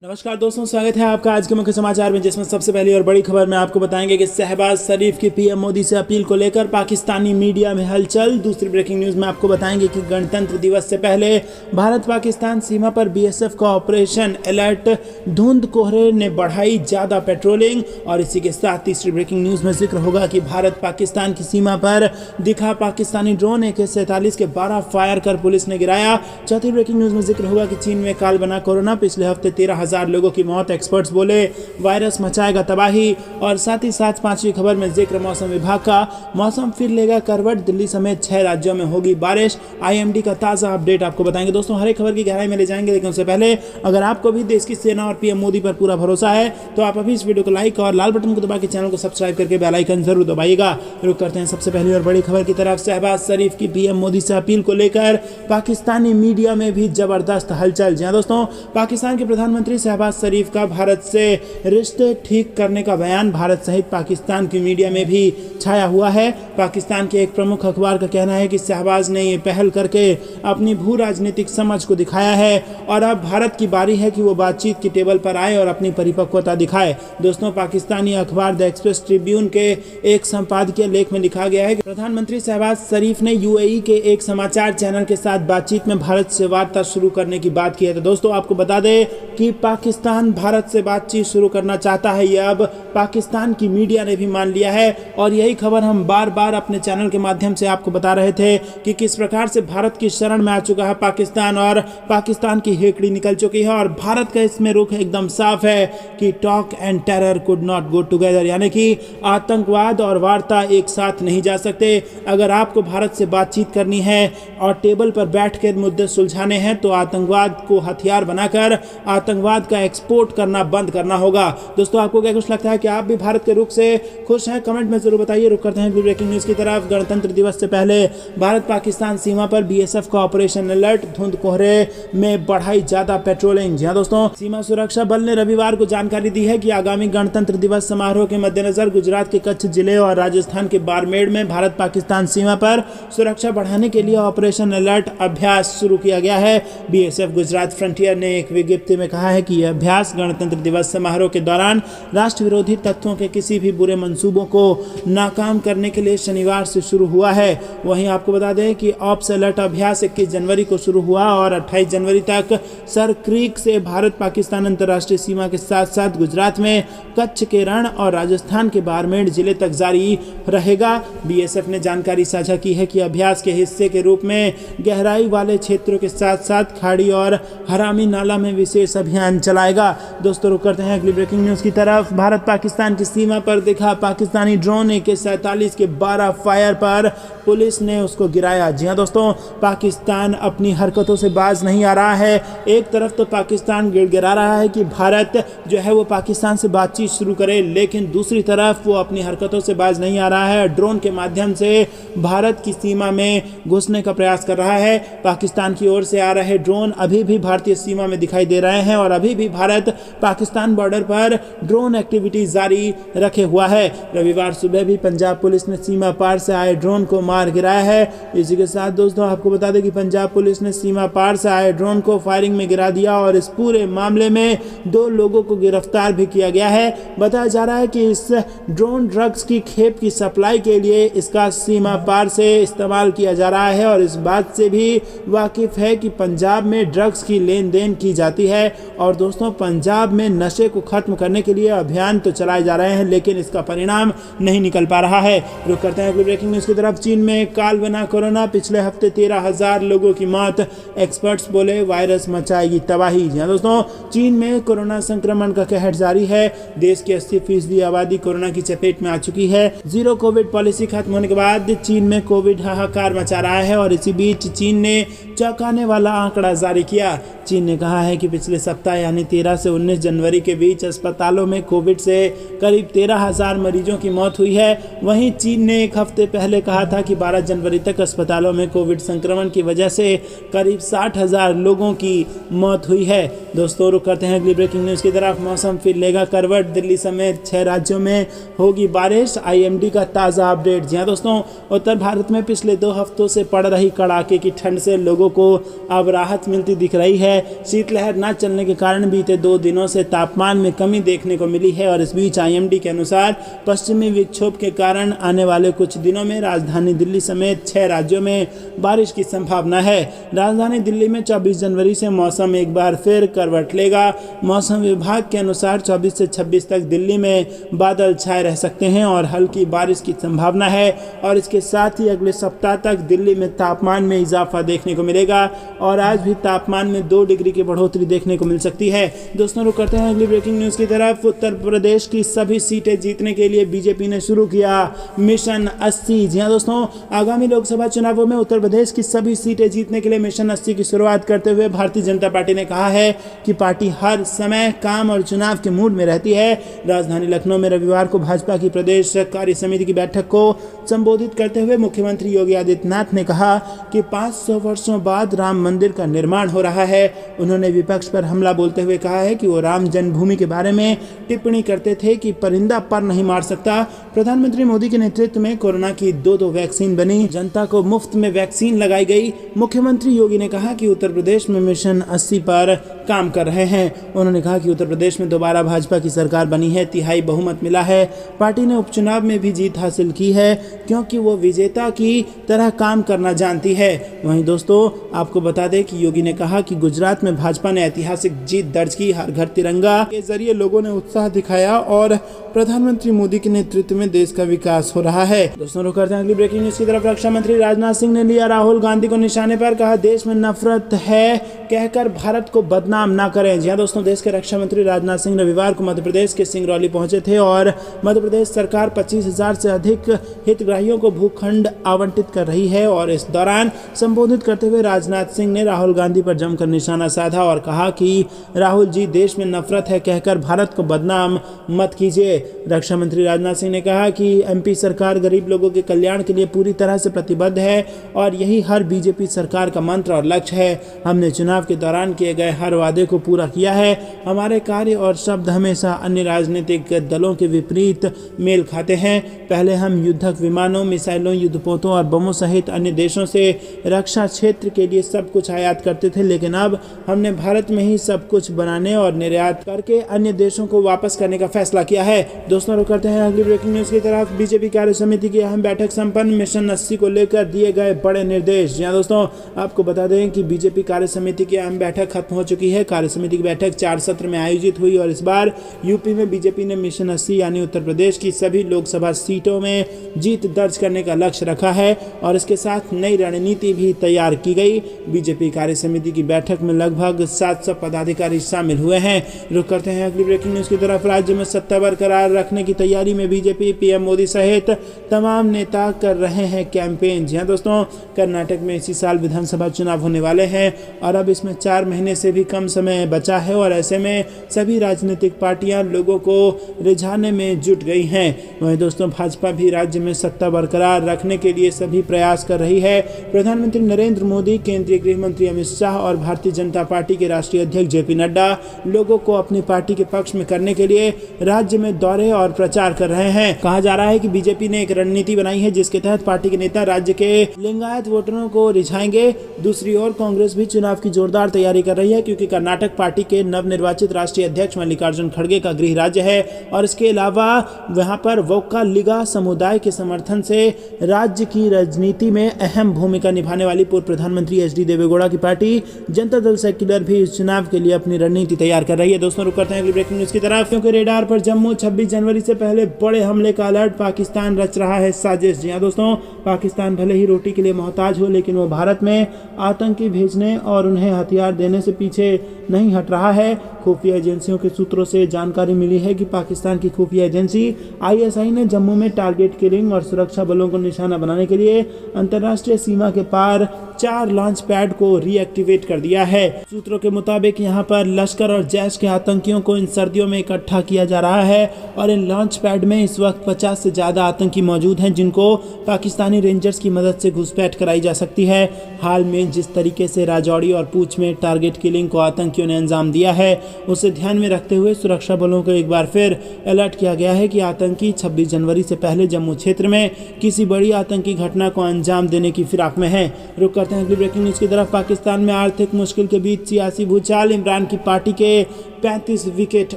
नमस्कार दोस्तों, स्वागत है आपका आज के मुख्य समाचार में, जिसमें सबसे पहली और बड़ी खबर में आपको बताएंगे कि शहबाज शरीफ की पीएम मोदी से अपील को लेकर पाकिस्तानी मीडिया में हलचल। दूसरी ब्रेकिंग न्यूज में आपको बताएंगे कि गणतंत्र दिवस से पहले भारत पाकिस्तान सीमा पर बीएसएफ का ऑपरेशन अलर्ट, धुंध कोहरे ने बढ़ाई ज्यादा पेट्रोलिंग। और इसी के साथ तीसरी ब्रेकिंग न्यूज में जिक्र होगा कि भारत पाकिस्तान की सीमा पर दिखा पाकिस्तानी ड्रोन, AK-47 के 12 फायर कर पुलिस ने गिराया। चौथी ब्रेकिंग न्यूज में जिक्र होगा कि चीन में काल बना कोरोना, पिछले हफ्ते 13,000 लोगों की मौत, एक्सपर्ट्स बोले वायरस मचाएगा तबाही। और साथ ही साथ पांचवी खबर में जिक्र मौसम विभाग का, मौसम फिर लेगा करवट, दिल्ली समेत 6 राज्यों में होगी बारिश। IMD का ताजा अपडेट आपको बताएंगे। दोस्तों, हर एक खबर की गहराई में ले जाएंगे, लेकिन उससे पहले अगर आपको भी देश की सेना और पीएम मोदी पर पूरा भरोसा है तो आप अभी इस वीडियो को लाइक और लाल बटन को दबा के चैनल को सब्सक्राइब करके बेल आइकन जरूर दबाइएगा। रुक करते हैं सबसे पहली और बड़ी खबर की तरफ। शहबाज शरीफ की पीएम मोदी से अपील को लेकर पाकिस्तानी मीडिया में भी जबरदस्त हलचल। जी हां दोस्तों, पाकिस्तान के प्रधानमंत्री शहबाज शरीफ का भारत से रिश्ते ठीक करने का बयान भारत सहित पाकिस्तान की मीडिया में भी छाया हुआ है। पाकिस्तान के एक प्रमुख अखबार का कहना है कि शहबाज ने ये पहल करके अपनी भू राजनीतिक समझ को दिखाया है और अब भारत की बारी है कि वो बातचीत की टेबल पर आए और अपनी परिपक्वता दिखाए। दोस्तों, पाकिस्तानी अखबार द एक्सप्रेस ट्रिब्यून के एक संपादकीय लेख में लिखा गया है कि प्रधानमंत्री शहबाज शरीफ ने UAE के एक समाचार चैनल के साथ बातचीत में भारत से वार्ता शुरू करने की बात की है। तो दोस्तों, आपको बता दें कि पाकिस्तान भारत से बातचीत शुरू करना चाहता है, यह अब पाकिस्तान की मीडिया ने भी मान लिया है। और यही खबर हम बार बार अपने चैनल के माध्यम से आपको बता रहे थे कि किस प्रकार से भारत की शरण में आ चुका है पाकिस्तान और पाकिस्तान की हेकड़ी निकल चुकी है। और भारत का इसमें रुख एकदम साफ है कि talk and terror could not go together, यानी कि आतंकवाद और वार्ता एक साथ नहीं जा सकते। अगर आपको भारत से बातचीत करनी है और टेबल पर बैठ कर मुद्दे सुलझाने हैं तो आतंकवाद को हथियार बनाकर आतंकवाद का एक्सपोर्ट करना बंद करना होगा। दोस्तों, आपको क्या कुछ लगता है कि आप भी भारत के रुख से खुश हैं? कमेंट में जरूर बताइए। रुक करते हैं ब्रेकिंग न्यूज की तरफ। गणतंत्र दिवस से पहले भारत पाकिस्तान सीमा पर BSF का ऑपरेशन अलर्ट, धुंध कोहरे में बढ़ाई ज्यादा पेट्रोलिंग। जी हां दोस्तों, सीमा सुरक्षा बल ने रविवार को जानकारी दी है कि आगामी गणतंत्र दिवस समारोह के मद्देनजर गुजरात के कच्छ जिले और राजस्थान के बाड़मेर में भारत पाकिस्तान सीमा पर सुरक्षा बढ़ाने के लिए ऑपरेशन अलर्ट अभ्यास शुरू किया गया है। BSF गुजरात फ्रंटियर ने एक विज्ञप्ति में कहा है कि यह अभ्यास गणतंत्र दिवस समारोह के दौरान राष्ट्र विरोधी तत्वों के किसी भी बुरे मंसूबों को नाकाम करने के लिए शनिवार से शुरू हुआ है। वहीं आपको बता दें कि ऑप्स अलर्ट अभ्यास 21 जनवरी को शुरू हुआ और 28 जनवरी तक सर क्रीक से भारत पाकिस्तान अंतर्राष्ट्रीय सीमा के साथ साथ गुजरात में कच्छ के रण और राजस्थान के बाड़मेर जिले तक जारी रहेगा। BSF ने जानकारी साझा की है कि अभ्यास के हिस्से के रूप में गहराई वाले क्षेत्रों के साथ साथ खाड़ी और हरामी नाला में विशेष अभियान चलाएगा। दोस्तों, रुक करते हैं अगली ब्रेकिंग न्यूज की तरफ। भारत पाकिस्तान की सीमा पर दिखा पाकिस्तानी ड्रोन, AK-47 के 12 फायर पर पुलिस ने उसको गिराया। जी हां दोस्तों, पाकिस्तान अपनी हरकतों से बाज नहीं आ रहा है। एक तरफ तो पाकिस्तान गिड़गिड़ा रहा है कि भारत जो है वो पाकिस्तान से बातचीत शुरू करे, लेकिन दूसरी तरफ वो अपनी हरकतों से बाज नहीं आ रहा है। ड्रोन के माध्यम से भारत की सीमा में घुसने का प्रयास कर रहा है। पाकिस्तान की ओर से आ रहे ड्रोन अभी भी भारतीय सीमा में दिखाई दे रहे हैं और अभी भी भारत पाकिस्तान बॉर्डर पर ड्रोन एक्टिविटी जारी रखे हुआ है। रविवार सुबह भी पंजाब पुलिस ने सीमा पार से आए ड्रोन को मार गिराया है। इसी के साथ दोस्तों, आपको बता दें कि पंजाब पुलिस ने सीमा पार से आए ड्रोन को फायरिंग में गिरा दिया और इस पूरे मामले में 2 लोगों को गिरफ्तार भी किया गया है। बताया जा रहा है कि इस ड्रोन ड्रग्स की खेप की सप्लाई के लिए इसका सीमा पार से इस्तेमाल किया जा रहा है और इस बात से भी वाकिफ है कि पंजाब में ड्रग्स की लेन देन की जाती है। और दोस्तों, पंजाब में नशे को खत्म करने के लिए अभियान तो चलाए जा रहे हैं, लेकिन इसका परिणाम नहीं निकल पा रहा है। रुक करते हैं ब्रेकिंग न्यूज की तरफ। चीन में काल बना कोरोना, पिछले हफ्ते 13,000 लोगों की मौत, एक्सपर्ट्स बोले वायरस मचाएगी तबाही। जी हां दोस्तों, चीन में कोरोना संक्रमण का कहर जारी है। देश की 80% आबादी कोरोना की चपेट में आ चुकी है। जीरो कोविड पॉलिसी खत्म होने के बाद चीन में कोविड हाहाकार मचा रहा है और इसी बीच चीन ने चौंकाने वाला आंकड़ा जारी किया। चीन ने कहा है कि पिछले सप्ताह यानी 13 से 19 जनवरी के बीच अस्पतालों में कोविड से करीब 13,000 मरीजों की मौत हुई है। वहीं चीन ने एक हफ्ते पहले कहा था कि 12 जनवरी तक अस्पतालों में कोविड संक्रमण की वजह से करीब 60,000 लोगों की मौत हुई है। दोस्तों, रुक करते हैं अगली ब्रेकिंग न्यूज़ की तरफ। मौसम फिर लेगा करवट, दिल्ली समेत 6 राज्यों में होगी बारिश। IMD का ताज़ा अपडेट। जी हां दोस्तों, उत्तर भारत में पिछले 2 हफ्तों से पड़ रही कड़ाके की ठंड से लोगों लोगों को अब राहत मिलती दिख रही है। शीतलहर न चलने के कारण बीते 2 दिनों से तापमान में कमी देखने को मिली है और इस बीच IMD के अनुसार पश्चिमी विक्षोभ के कारण आने वाले कुछ दिनों में राजधानी दिल्ली समेत 6 राज्यों में बारिश की संभावना है। राजधानी दिल्ली में 24 जनवरी से मौसम एक बार फिर करवट लेगा। मौसम विभाग के अनुसार 24 से 26 तक दिल्ली में बादल छाए रह सकते हैं और हल्की बारिश की संभावना है और इसके साथ ही अगले सप्ताह तक दिल्ली में तापमान में इजाफा देखने को मिलेगा और आज भी तापमान में 2 डिग्री की बढ़ोतरी देखने को मिल सकती है। दोस्तों रुक करते हैं अगली ब्रेकिंग न्यूज की तरफ। उत्तर प्रदेश की सभी सीटें जीतने के लिए बीजेपी ने शुरू किया मिशन 80। जी हां दोस्तों, आगामी लोकसभा चुनावों में उत्तर प्रदेश की सभी सीटें जीतने के लिए मिशन 80 की शुरुआत करते हुए भारतीय जनता पार्टी ने कहा है कि पार्टी हर समय काम और चुनाव के मूड में रहती है। राजधानी लखनऊ में रविवार को भाजपा की प्रदेश कार्य समिति की बैठक को संबोधित करते हुए मुख्यमंत्री योगी आदित्यनाथ ने कहा कि 500 वर्षों बाद राम मंदिर का निर्माण हो रहा है। उन्होंने विपक्ष पर हमला बोलते हुए कहा है कि वो राम जन्मभूमि के बारे में टिप्पणी करते थे कि परिंदा पर नहीं मार सकता। प्रधानमंत्री मोदी के नेतृत्व में कोरोना की 2 वैक्सीन बनी, जनता को मुफ्त में वैक्सीन लगाई गई। मुख्यमंत्री योगी ने कहा कि उत्तर प्रदेश में मिशन 80 पर काम कर रहे हैं। उन्होंने कहा कि उत्तर प्रदेश में दोबारा भाजपा की सरकार बनी है, तिहाई बहुमत मिला है। पार्टी ने उपचुनाव में भी जीत हासिल की है क्योंकि वो विजेता की तरह काम करना जानती है। वहीं दोस्तों आपको बता दें कि योगी ने कहा कि गुजरात में भाजपा ने ऐतिहासिक जीत दर्ज की। हर घर तिरंगा के जरिए लोगों ने उत्साह दिखाया और प्रधानमंत्री मोदी के नेतृत्व में देश का विकास हो रहा है। दोस्तों रुक करते हैं अगली ब्रेकिंग न्यूज की तरफ। रक्षा मंत्री राजनाथ सिंह ने लिया राहुल गांधी को निशाने पर, कहा देश में नफरत है कहकर भारत को बदनाम ना करें। जी हां दोस्तों, देश के रक्षा मंत्री राजनाथ सिंह रविवार को मध्य प्रदेश के सिंगरौली पहुंचे थे और मध्य प्रदेश सरकार 25,000 से अधिक हितग्राहियों को भूखंड आवंटित कर रही है और इस दौरान संबोधित करते हुए राजनाथ सिंह ने राहुल गांधी पर जमकर निशाना साधा और कहा कि राहुल जी, देश में नफरत है कहकर भारत को बदनाम मत कीजिए। रक्षा मंत्री राजनाथ सिंह ने कहा कि MP सरकार गरीब लोगों के कल्याण के लिए पूरी तरह से प्रतिबद्ध है और यही हर बीजेपी सरकार का मंत्र और लक्ष्य है। हमने चुनाव के दौरान किए गए हर वादे को पूरा किया है। हमारे कार्य और शब्द हमेशा अन्य राजनीतिक दलों के विपरीत मेल खाते हैं। पहले हम युद्धक विमानों, मिसाइलों, युद्धपोतों और बमों सहित अन्य देशों से रक्षा क्षेत्र के लिए सब कुछ आयात करते थे, लेकिन अब हमने भारत में ही सब कुछ बनाने और निर्यात करके अन्य देशों को वापस करने का फैसला किया है। दोस्तों रुक करते हैं अगली ब्रेकिंग न्यूज की तरफ। बीजेपी कार्य समिति की अहम बैठक संपन्न, मिशन 80 को लेकर दिए गए बड़े निर्देश। जी हां दोस्तों, आपको बता दें कि बीजेपी कार्य समिति की अहम बैठक खत्म हो चुकी है। कार्य समिति की बैठक 4 सत्र में आयोजित हुई और इस बार यूपी में बीजेपी ने मिशन 80 यानी उत्तर प्रदेश की सभी लोकसभा सीटों में जीत दर्ज करने का लक्ष्य रखा है और इसके साथ नई रणनीति भी तैयार की गई। बीजेपी कार्य समिति की बैठक में लगभग 700 पदाधिकारी शामिल हुए हैं। रुक करते हैं अगली ब्रेकिंग न्यूज की तरफ। राज्य में सत्ता बरकरार रखने की तैयारी में बीजेपी, PM मोदी सहित तमाम नेता कर रहे हैं कैंपेन। जी हां दोस्तों, कर्नाटक में इसी साल विधानसभा चुनाव होने वाले हैं और अब इसमें 4 महीने से भी कम समय बचा है और ऐसे में सभी राजनीतिक पार्टियां लोगों को रिझाने में जुट गई हैं। वहीं दोस्तों भाजपा भी राज्य में सत्ता बरकरार रखने के लिए सभी प्रयास कर रही है। प्रधानमंत्री नरेंद्र मोदी, केंद्रीय गृह मंत्री अमित शाह और भारतीय जनता पार्टी के राष्ट्रीय अध्यक्ष JP नड्डा लोगों को अपनी पार्टी के पक्ष में करने के लिए राज्य में दौरे और प्रचार कर रहे हैं। कहा जा रहा है कि बीजेपी ने एक रणनीति बनाई है जिसके तहत पार्टी के नेता राज्य के लिंगायत वोटरों को रिझाएंगे। दूसरी ओर कांग्रेस भी चुनाव की जोरदार तैयारी कर रही है क्योंकि कर्नाटक पार्टी के नवनिर्वाचित राष्ट्रीय अध्यक्ष मल्लिकार्जुन खड़गे का गृह राज्य है और इसके अलावा वहां पर वोक्कालिगा समुदाय के समर्थन से राज्य की राजनीति में अहम भूमिका निभाने वाली पूर्व प्रधानमंत्री HD देवेगौड़ा की पार्टी जनता दल सेक्युलर भी इस चुनाव के लिए अपनी रणनीति तैयार कर रही है। दोस्तों रुक करते हैं अगली ब्रेकिंग न्यूज की तरफ। क्योंकि रेडार पर जम्मू 26 जनवरी से पहले बड़े हमले का अलर्ट, पाकिस्तान रच रहा है साजिश। जी हां दोस्तों, पाकिस्तान भले ही रोटी के लिए मोहताज हो लेकिन वो भारत में आतंकी भेजने और उन्हें हथियार देने से पीछे नहीं हट रहा है। खुफिया एजेंसियों के सूत्रों से जानकारी मिली है कि पाकिस्तान की खुफिया एजेंसी ISI ने जम्मू में टारगेट किलिंग और सुरक्षा बलों को निशाना बनाने के लिए अंतर्राष्ट्रीय सीमा के पार 4 लॉन्च पैड को रीएक्टिवेट कर दिया है। सूत्रों के मुताबिक यहां पर लश्कर और जैश के आतंकियों को इन सर्दियों में इकट्ठा किया जा रहा है और इन लॉन्च पैड में इस वक्त 50 से ज्यादा आतंकी मौजूद हैं जिनको पाकिस्तानी रेंजर्स की मदद से घुसपैठ कराई जा सकती है। हाल में जिस तरीके से राजौरी और पूंछ में टारगेट किलिंग को आतंकियों ने अंजाम दिया है उसे ध्यान में रखते हुए सुरक्षा बलों को एक बार फिर अलर्ट किया गया है कि आतंकी 26 जनवरी से पहले जम्मू क्षेत्र में किसी बड़ी आतंकी घटना को अंजाम देने की फिराक में है। रुक करते हैं अगली अगली ब्रेकिंग न्यूज की तरफ। पाकिस्तान में आर्थिक मुश्किल के बीच सियासी भूचाल, इमरान की पार्टी के 35 विकेट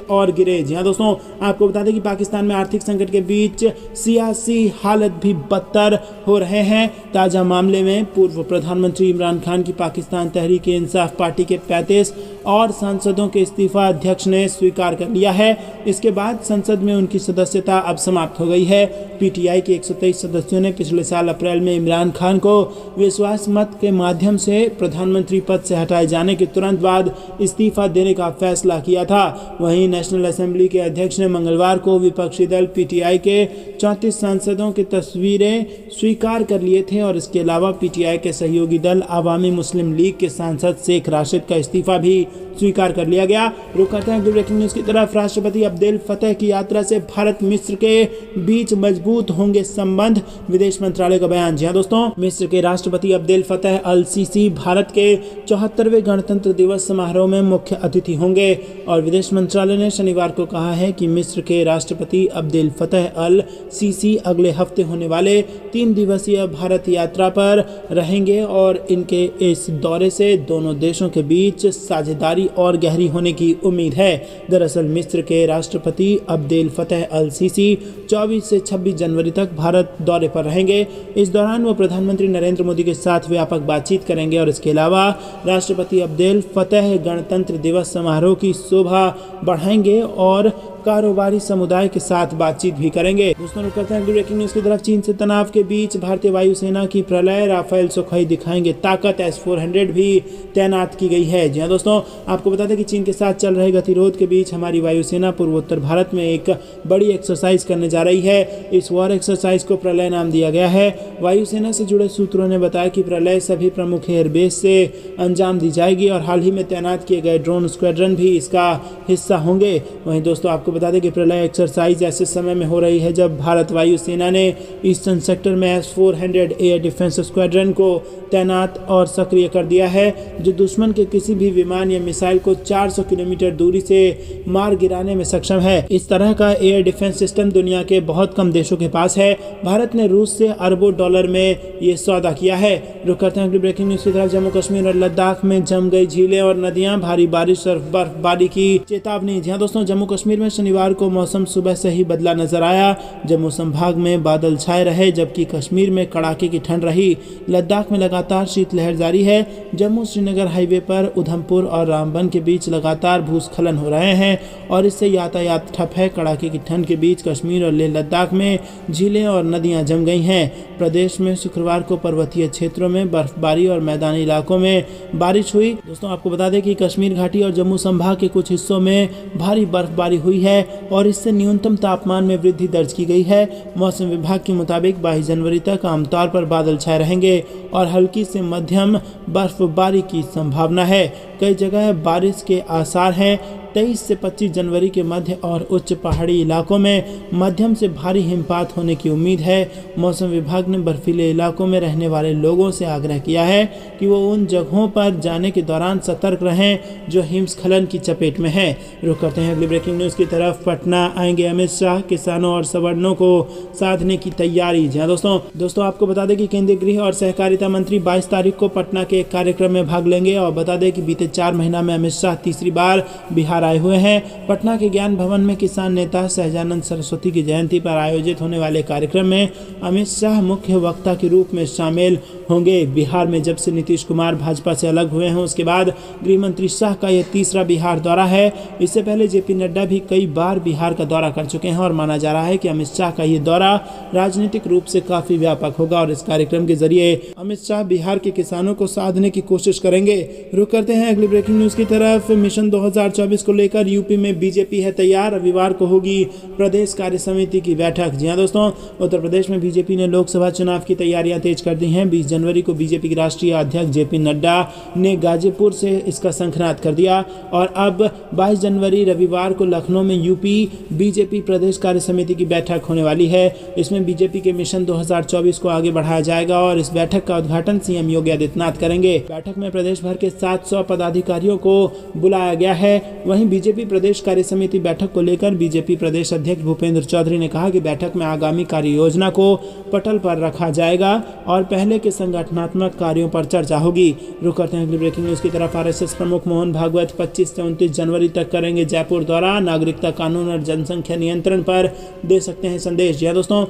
और गिरे। जी हाँ दोस्तों, आपको बता दें कि पाकिस्तान में आर्थिक संकट के बीच सियासी हालत भी बदतर हो रहे हैं। ताज़ा मामले में पूर्व प्रधानमंत्री इमरान खान की पाकिस्तान तहरीक इंसाफ पार्टी के 35 और सांसदों के इस्तीफा अध्यक्ष ने स्वीकार कर लिया है। इसके बाद संसद में उनकी सदस्यता अब समाप्त हो गई है। पीटीआई के 123 सदस्यों ने पिछले साल अप्रैल में इमरान खान को विश्वास मत के माध्यम से प्रधानमंत्री पद से हटाए जाने के तुरंत बाद इस्तीफा देने का फैसला किया था। वहीं नेशनल असेंबली के अध्यक्ष ने मंगलवार को विपक्षी दल पीटीआई के 34 सांसदों की तस्वीरें स्वीकार कर लिए थे और इसके अलावा पीटीआई के सहयोगी दल अवामी मुस्लिम लीग के सांसद शेख राशिद का इस्तीफा भी स्वीकार कर लिया गया। रुक करते हैं ब्रेकिंग न्यूज की तरफ। राष्ट्रपति अब्देल फतेह की यात्रा से भारत मिस्र के बीच मजबूत होंगे संबंध, विदेश मंत्रालय का बयान। जी हाँ दोस्तों, मिस्र के राष्ट्रपति अब्देल फतेह अल सीसी भारत के 74वें गणतंत्र दिवस समारोह में मुख्य अतिथि होंगे और विदेश मंत्रालय ने शनिवार को कहा है कि मिस्र के राष्ट्रपति अब्देल फतेह अल सीसी अगले हफ्ते होने वाले 3 दिवसीय भारत यात्रा पर रहेंगे और इनके इस दौरे से दोनों देशों के बीच साझेदारी और गहरी होने की उम्मीद है। दरअसल मिस्र के राष्ट्रपति अब्देल फतेह अल सीसी 24 से 26 जनवरी तक भारत दौरे पर रहेंगे। इस दौरान वो प्रधानमंत्री नरेंद्र मोदी के साथ व्यापक बातचीत करेंगे और इसके अलावा राष्ट्रपति अब्देल फतेह गणतंत्र दिवस समारोह की शोभा बढ़ाएंगे और कारोबारी समुदाय के साथ बातचीत भी करेंगे। दोस्तों रुक करते हैं ब्रेकिंग न्यूज की तरफ। चीन से तनाव के बीच भारतीय वायुसेना की प्रलय राफेल सुखोई दिखाएंगे ताकत, S-400 भी तैनात की गई है। जी हाँ दोस्तों, आपको बता दें कि चीन के साथ चल रहे गतिरोध के बीच हमारी वायुसेना पूर्वोत्तर भारत में एक बड़ी एक्सरसाइज करने जा रही है। इस वॉर एक्सरसाइज को प्रलय नाम दिया गया है। वायुसेना से जुड़े सूत्रों ने बताया कि प्रलय सभी प्रमुख एयरबेस से अंजाम दी जाएगी और हाल ही में तैनात किए गए ड्रोन स्क्वाड्रन भी इसका हिस्सा होंगे। वहीं दोस्तों आपको बता दें कि प्रलय एक्सरसाइज ऐसे समय में हो रही है जब भारत वायुसेना ने ईस्टर्न सेक्टर में S-400 एयर डिफेंस स्क्वाड्रन को तैनात और सक्रिय कर दिया है, जो दुश्मन के किसी भी विमान या मिसाइल को 400 किलोमीटर दूरी से मार गिराने में सक्षम है। इस तरह का एयर डिफेंस सिस्टम दुनिया के बहुत कम देशों के पास है। भारत ने रूस से अरबों डॉलर में ये सौदा किया है। रुक करते हैं अगली ब्रेकिंग न्यूज की तरफ। जम्मू कश्मीर और लद्दाख में जम गई झीलें और नदियां, भारी बारिश और बर्फबारी की चेतावनी। जी हाँ दोस्तों, जम्मू कश्मीर में शनिवार को मौसम सुबह से ही बदला नजर आया। जम्मू संभाग में बादल छाए रहे जबकि कश्मीर में कड़ाके की ठंड रही। लद्दाख में लगातार शीतलहर जारी है। जम्मू श्रीनगर हाईवे पर उधमपुर और रामबन के बीच लगातार भूस्खलन हो रहे हैं और इससे यातायात ठप है। कड़ाके की ठंड के बीच कश्मीर और लेह लद्दाख में झीलें और नदियां जम गई हैं। प्रदेश में शुक्रवार को पर्वतीय क्षेत्रों में बर्फबारी और मैदानी इलाकों में बारिश हुई। दोस्तों आपको बता दें कि कश्मीर घाटी और जम्मू संभाग के कुछ हिस्सों में भारी बर्फबारी हुई है और इससे न्यूनतम तापमान में वृद्धि दर्ज की गई है। मौसम विभाग के मुताबिक 22 जनवरी तक आमतौर पर बादल छाए रहेंगे और हल्की से मध्यम बर्फबारी की संभावना है। कई जगह बारिश के आसार हैं। 23 से 25 जनवरी के मध्य और उच्च पहाड़ी इलाकों में मध्यम से भारी हिमपात होने की उम्मीद है। मौसम विभाग ने बर्फीले इलाकों में रहने वाले लोगों से आग्रह किया है कि वो उन जगहों पर जाने के दौरान सतर्क रहें जो हिमस्खलन की चपेट में हैं। रुक करते हैं अगली ब्रेकिंग न्यूज़ की तरफ। पटना आएंगे अमित शाह, किसानों और सवर्णों को साधने की तैयारी। जी हाँ दोस्तों आपको बता दें कि केंद्रीय गृह और सहकारिता मंत्री 22 तारीख को पटना के एक कार्यक्रम में भाग लेंगे और बता दें कि बीते 4 महीना में अमित शाह तीसरी बार बिहार आए हुए हैं। पटना के ज्ञान भवन में किसान नेता सहजानंद सरस्वती की जयंती पर आयोजित होने वाले कार्यक्रम में अमित शाह मुख्य वक्ता के रूप में शामिल होंगे। बिहार में जब से नीतीश कुमार भाजपा से अलग हुए हैं उसके बाद गृह मंत्री शाह का यह तीसरा बिहार दौरा है। इससे पहले जेपी नड्डा भी कई बार बिहार का दौरा कर चुके हैं और माना जा रहा है कि अमित शाह का ये दौरा राजनीतिक रूप से काफी व्यापक होगा और इस कार्यक्रम के जरिए अमित शाह बिहार के किसानों को साधने की कोशिश करेंगे। रुक करते हैं अगली ब्रेकिंग न्यूज की तरफ। मिशन 2024 को लेकर यूपी में बीजेपी है तैयार। रविवार को होगी प्रदेश कार्य समिति की बैठक। जी हाँ दोस्तों, उत्तर प्रदेश में बीजेपी ने लोकसभा चुनाव की तैयारियां तेज कर दी हैं। 20 जनवरी को बीजेपी के राष्ट्रीय अध्यक्ष जेपी नड्डा ने गाजीपुर से इसका शंखनाद कर दिया और अब 22 जनवरी रविवार को लखनऊ में यूपी बीजेपी प्रदेश कार्य समिति की बैठक होने वाली है। इसमें बीजेपी के मिशन 2024 को आगे बढ़ाया जाएगा और इस बैठक का उद्घाटन सीएम योगी आदित्यनाथ करेंगे। बैठक में प्रदेश भर के 700 पदाधिकारियों को बुलाया गया है। वहीं बीजेपी प्रदेश कार्य समिति बैठक को लेकर बीजेपी प्रदेश अध्यक्ष भूपेंद्र चौधरी ने कहा कि बैठक में आगामी कार्य योजना को पटल पर रखा जाएगा और पहले के संगठनात्मक कार्यों पर चर्चा होगी। रुक करते हैं अगली ब्रेकिंग न्यूज की तरफ। आरएसएस प्रमुख मोहन भागवत 25 से 29 जनवरी तक करेंगे जयपुर दौरा। नागरिकता कानून और जनसंख्या नियंत्रण पर दे सकते हैं संदेश। जी दोस्तों,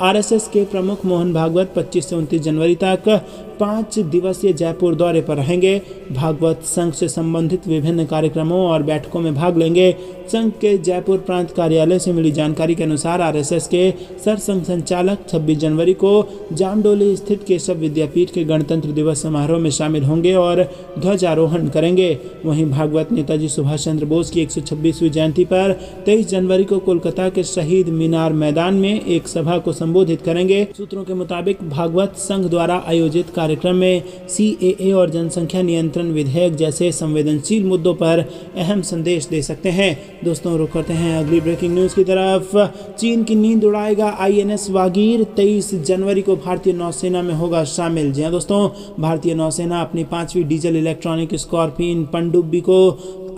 आरएसएस के प्रमुख मोहन भागवत 25 से 29 जनवरी तक 5 दिवसीय जयपुर दौरे पर रहेंगे। भागवत संघ से संबंधित विभिन्न कार्यक्रमों और बैठकों में भाग लेंगे। संघ के जयपुर प्रांत कार्यालय से मिली जानकारी के अनुसार आरएसएस के सरसंघ संचालक 26 जनवरी को जामडोली स्थित केशव विद्यापीठ के गणतंत्र दिवस समारोह में शामिल होंगे और ध्वजारोहण करेंगे। वहीं भागवत नेताजी सुभाष चंद्र बोस की 126वीं जयंती पर 23 जनवरी को कोलकाता के शहीद मीनार मैदान में एक सभा को संबोधित करेंगे। सूत्रों के मुताबिक भागवत संघ द्वारा आयोजित कार्यक्रम में सीएए और जनसंख्या नियंत्रण विधेयक जैसे संवेदनशील मुद्दों पर अहम संदेश दे सकते हैं। दोस्तों, रुक करते हैं अगली ब्रेकिंग न्यूज की तरफ। चीन की नींद उड़ाएगा आईएनएस वागीर, 23 जनवरी को भारतीय नौसेना में होगा शामिल। जी दोस्तों, भारतीय नौसेना अपनी 5वीं डीजल इलेक्ट्रॉनिक स्कॉर्पियन पनडुब्बी को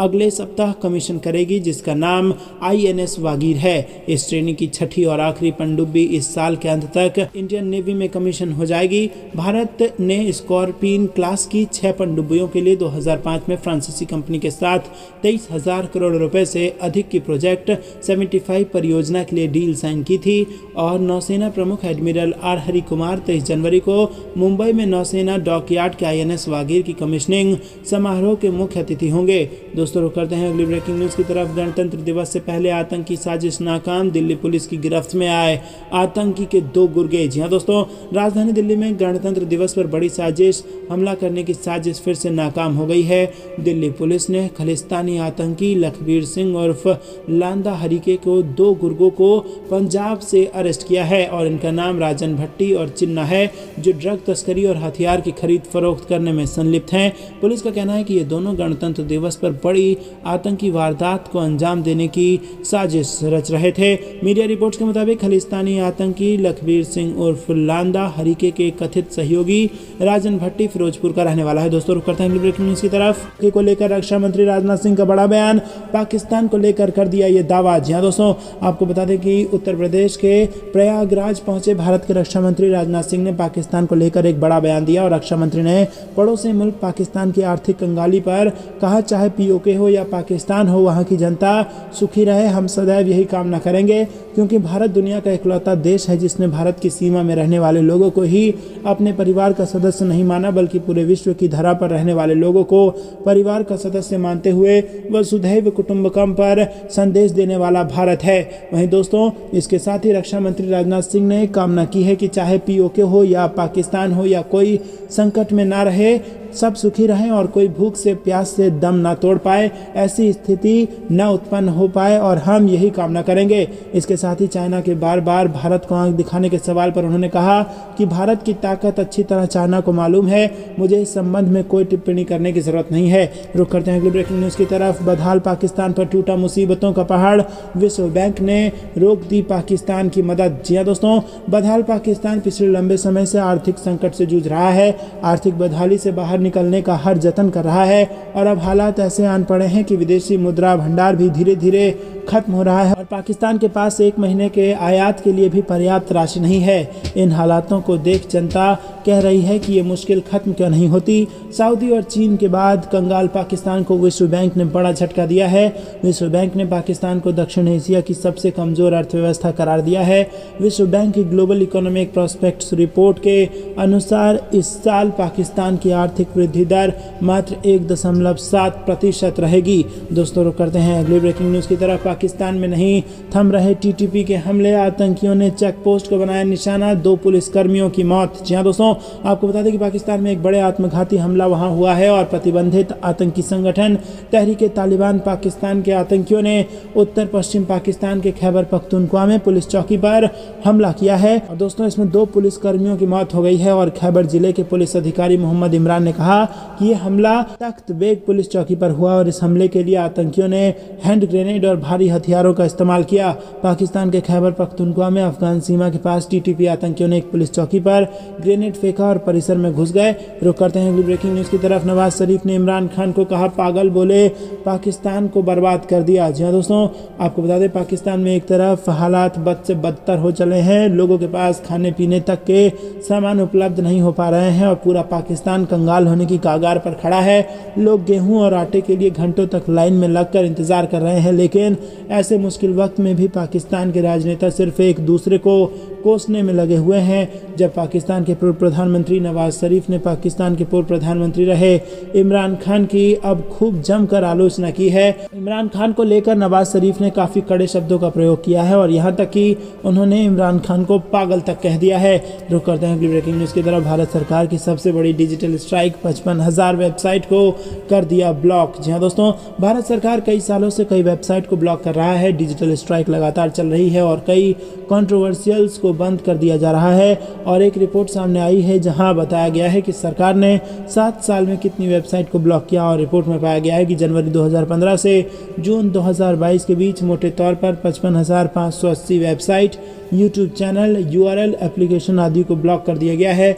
अगले सप्ताह कमीशन करेगी, जिसका नाम आईएनएस वागीर है। इस श्रेणी की छठी और आखिरी पनडुब्बी इस साल के अंत तक इंडियन नेवी में कमीशन हो जाएगी। भारत ने स्कॉर्पियन क्लास की 6 पनडुब्बियों के लिए 2005 में फ्रांसीसी कंपनी के साथ 23,000 करोड़ रुपए से अधिक की प्रोजेक्ट 75 परियोजना के लिए डील साइन की थी। और नौसेना प्रमुख एडमिरल आर हरि कुमार 23 जनवरी को मुंबई में नौसेना डॉकयार्ड के आईएनएस वागीर की कमीशनिंग समारोह के मुख्य अतिथि होंगे। दोस्तों, रुक करते हैं अगली ब्रेकिंग न्यूज की तरफ। गणतंत्र दिवस से पहले आतंकी साजिश नाकाम, दिल्ली पुलिस की गिरफ्त में आए आतंकी के 2 गुर्गे। जी हाँ दोस्तों, राजधानी दिल्ली में गणतंत्र दिवस पर बड़ी साजिश हमला करने की साजिश फिर से नाकाम हो गई है। दिल्ली पुलिस ने खालिस्तानी आतंकी लखबीर सिंह उर्फ लांदा हरीके को 2 गुर्गों को पंजाब से अरेस्ट किया है और इनका नाम राजन भट्टी और चिन्ना है, जो ड्रग तस्करी और हथियार की खरीद फरोख्त करने में संलिप्त हैं। पुलिस का कहना है कि ये दोनों गणतंत्र दिवस पर बड़ी आतंकी वारदात को अंजाम देने की साजिश रच रहे थे। मीडिया रिपोर्ट्स के मुताबिक खालिस्तानी आतंकी लखबीर सिंह उर्फ लांदा हरीके के कथित सहयोगी राजन भट्टी फिरोजपुर का रहने वाला है। दोस्तों, रुक करते हैं ब्रेकिंग न्यूज की तरफ। को लेकर रक्षा मंत्री राजनाथ सिंह का बड़ा बयान, पाकिस्तान को लेकर कर दिया ये दावा। जी हाँ दोस्तों, आपको बता दें कि उत्तर प्रदेश के प्रयागराज पहुंचे भारत के रक्षा मंत्री राजनाथ सिंह ने पाकिस्तान को लेकर एक बड़ा बयान दिया और रक्षा मंत्री ने पड़ोसी मुल्क पाकिस्तान की आर्थिक कंगाली पर कहा, चाहे पीओके हो या पाकिस्तान हो, वहां की जनता सुखी रहे। हम सदैव यही कामना करेंगे, क्योंकि भारत दुनिया का इकलौता देश है जिसने भारत की सीमा में रहने वाले लोगों को ही अपने परिवार का सदस्य नहीं माना, बल्कि पूरे विश्व की धरा पर रहने वाले लोगों को परिवार का सदस्य मानते हुए वसुधैव कुटुंबकम पर संदेश देने वाला भारत है। वहीं दोस्तों, इसके साथ ही रक्षा मंत्री राजनाथ सिंह ने कामना की है कि चाहे पीओके हो या पाकिस्तान हो या कोई संकट में ना रहे, सब सुखी रहें और कोई भूख से प्यास से दम ना तोड़ पाए, ऐसी स्थिति न उत्पन्न हो पाए, और हम यही कामना करेंगे। इसके साथ ही चाइना के बार बार भारत को आंख दिखाने के सवाल पर उन्होंने कहा कि भारत की ताकत अच्छी तरह चाइना को मालूम है, मुझे इस संबंध में कोई टिप्पणी करने की जरूरत नहीं है। रुक करते हैं अगली ब्रेकिंग न्यूज की तरफ। बदहाल पाकिस्तान पर टूटा मुसीबतों का पहाड़, विश्व बैंक ने रोक दी पाकिस्तान की मदद। जी हाँ दोस्तों, बदहाल पाकिस्तान पिछले लंबे समय से आर्थिक संकट से जूझ रहा है। आर्थिक बदहाली से बाहर निकलने का हर जतन कर रहा है और अब हालात ऐसे आन पड़े हैं कि विदेशी मुद्रा भंडार भी धीरे धीरे खत्म हो रहा है और पाकिस्तान के पास 1 महीने के आयात के लिए भी पर्याप्त राशि नहीं है। इन हालातों को देख जनता कह रही है कि ये मुश्किल खत्म क्यों नहीं होती। सऊदी और चीन के बाद कंगाल पाकिस्तान को विश्व बैंक ने बड़ा झटका दिया है। विश्व बैंक ने पाकिस्तान को दक्षिण एशिया की सबसे कमजोर अर्थव्यवस्था करार दिया है। विश्व बैंक की ग्लोबल इकोनॉमिक प्रोस्पेक्ट्स रिपोर्ट के अनुसार इस साल पाकिस्तान की आर्थिक वृद्धि दर मात्र 1.7% रहेगी। दोस्तों, रुक करते हैं अगली ब्रेकिंग न्यूज की तरफ। पाकिस्तान में नहीं थम रहे टीटीपी के हमले, आतंकियों ने चेक पोस्ट को बनाया निशाना, 2 पुलिसकर्मियों की मौत। जी हाँ दोस्तों, आपको बता दें कि पाकिस्तान में एक बड़े आत्मघाती हमला वहां हुआ है और प्रतिबंधित आतंकी संगठन तहरीके तालिबान पाकिस्तान के आतंकियों ने उत्तर पश्चिम पाकिस्तान के खैबर पख्तूनख्वा में पुलिस चौकी पर हमला किया है। और दोस्तों, इसमें 2 पुलिसकर्मियों की मौत हो गई है और खैबर जिले के पुलिस अधिकारी मोहम्मद इमरान ने कहा कि ये हमला तख्त बेग पुलिस चौकी पर हुआ और इस हमले के लिए आतंकियों ने हैंड ग्रेनेड और भारी हथियारों का इस्तेमाल किया। पाकिस्तान के खैबर पख्तूनख्वा में अफगान सीमा के पास टीटीपी आतंकियों ने एक पुलिस चौकी पर ग्रेनेड फेंका और परिसर में घुस गए। रुक करते हैं अगली ब्रेकिंग न्यूज की तरफ। नवाज शरीफ ने इमरान खान को कहा पागल, बोले पाकिस्तान को बर्बाद कर दिया। जी हाँ दोस्तों, आपको बता दें पाकिस्तान में एक तरफ हालात बद से बदतर हो चले हैं, लोगों के पास खाने पीने तक के सामान उपलब्ध नहीं हो पा रहे हैं और पूरा पाकिस्तान कंगाल होने की कगार पर खड़ा है। लोग गेहूं और आटे के लिए घंटों तक लाइन में लगकर इंतजार कर रहे हैं, लेकिन ऐसे मुश्किल वक्त में भी पाकिस्तान के राजनेता सिर्फ एक दूसरे को कोसने में लगे हुए हैं। जब पाकिस्तान के पूर्व प्रधानमंत्री नवाज शरीफ ने पाकिस्तान के पूर्व प्रधानमंत्री रहे इमरान खान की अब खूब जमकर आलोचना की है। इमरान खान को लेकर नवाज शरीफ ने काफी कड़े शब्दों का प्रयोग किया है और यहाँ तक कि उन्होंने इमरान खान को पागल तक कह दिया है। रुक करते हैं अगली ब्रेकिंग न्यूज की तरफ। भारत सरकार की सबसे बड़ी डिजिटल स्ट्राइक 55,000 वेबसाइट को कर दिया ब्लॉक। जी हाँ दोस्तों, भारत सरकार कई सालों से कई वेबसाइट को ब्लॉक कर रहा है। डिजिटल स्ट्राइक लगातार चल रही है और कई कंट्रोवर्शियल्स को बंद कर दिया जा रहा है। और एक रिपोर्ट सामने आई है जहां बताया गया है कि सरकार ने 7 साल में कितनी वेबसाइट को ब्लॉक किया और रिपोर्ट में पाया गया है कि जनवरी 2015 से जून 2022 के बीच मोटे तौर पर 55,580 website, YouTube channel, URL, application आदि को ब्लॉक कर दिया गया है।